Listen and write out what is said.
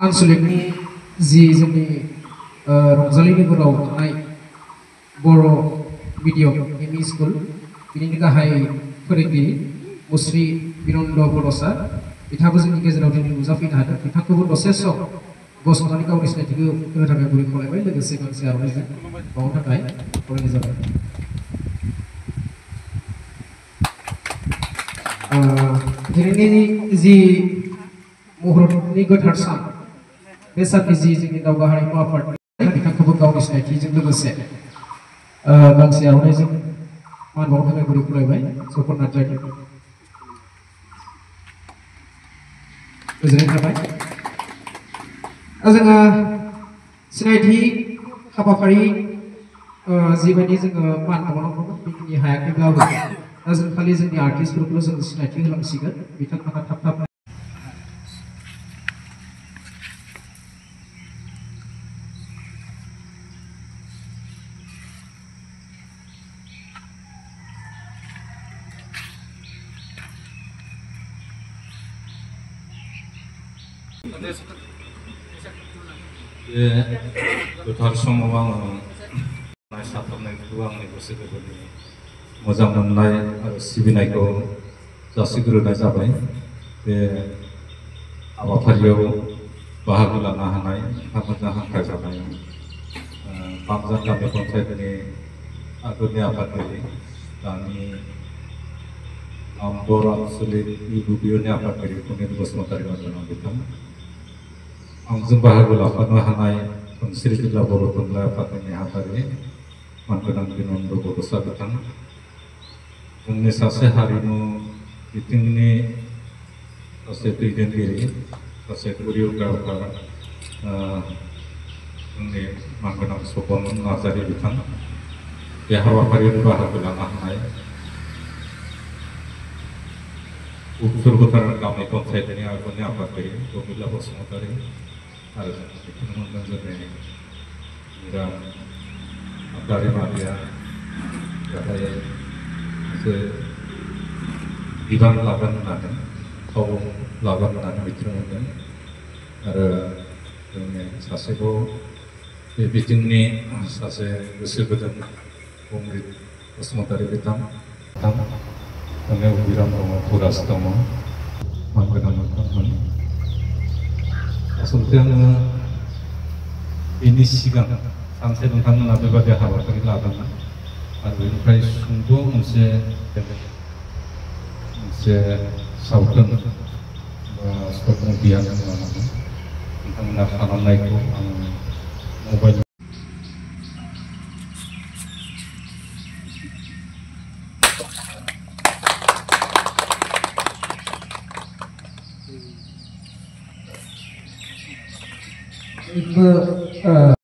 आनसलिकनि जि जोंनि रंजालिनिफोराव थानाय बर' medium M E school बिनि गाहाय फोरोंगिरि मुस्रि बिनन्द बड'सा बिथाङाबो जोंनि गेजेराव दिनै नुजाफैनो हादों। बिथांखौबो दसे सम गसंनानै गावनि सिनायथिखौ होनो थाखाय गुरै खावलायबाय, लोगोसे गांसे आर'नाइजों बावनो थाखाय खावलायनाय जाबाय। दिनैनि जि मुहुरतनि गोथार सान, बे साननि जि जोंनि दावगाहारिमु आफादनि बिथांखौबो गावनि सिनायथिजों लोगोसे गांसे आर'नाइजों मान बावनो थाखाय गुरै खावलायबाय। सफर नार्जारि गोजोननाय थाबाय। जोङो सिनायथि हाबाफारि जिबायदि जोङो मान बावनांगौमोन बेखिनि हायाखैब्लाबो दा जों खालि जोंनि आर्टिस्टफोरखौल' जों सिनायथि होलांसिगोन। बिथांमोना थाब थाब बे गोथार समाव आङो साथाबनायखौ आंनि गोसो गोरबोनि मोजां मोननाय आरो सिबिनायखौ जासिग्रोनाय जाबाय। बे हाबाफारियाव बाहागो लानो हानाय नोंथांमोनजों हांख्रायजानाय पामजान गामि पन्सायतनि आगोलनि आफादगिरि, दानि बर' आनसलिक इउबिअनि आफादगिरि पुनित बसुमतारी बिथां, आंजों बाहागो लाफानो हानाय धोनसिरि जिल्ला बर' थुनलाइ आफादनि नेहाथारि मानगोनां बिनन्द बड'सा बिथां, जोंनि सासे हारिमु बिथिंनि सासे दैदेनगिरि, सासे करिय'ग्राफार जोंनि मानगोनां सपन नार्जारि बिथां, बे हाबाफारियाव बाहागो लानो हानाय उत्तर भुटान गामि पन्सायतनि आगोलनि आफादगिरि रबिला बसुमतारी आरो बिथांमोनजों जोंनि मीरा आबदारि मालिया गाहाय मोनसे बिबान लागोन होननानै फाव लागोन होननानै मिथिनो मोनदों। आरो जोंनि सासेबाव बे बिथिंनि सासे गोसो गुदुं अमृत बसुमतारी बिथां, जोंनि उबिराम दङ, पुरास दङ, मानगोनां नोंथांमोन। आसलथे आङो बेनि सिगां सानसे नोंथांमोना बेबादि हाबाफारि लादोंमोन आरो बेनिफ्राय सुंद' मोनसे सावथुन बा सर्ट मुभि आं लानानै नोंथांमोना खालामनायखौ आं मबाइल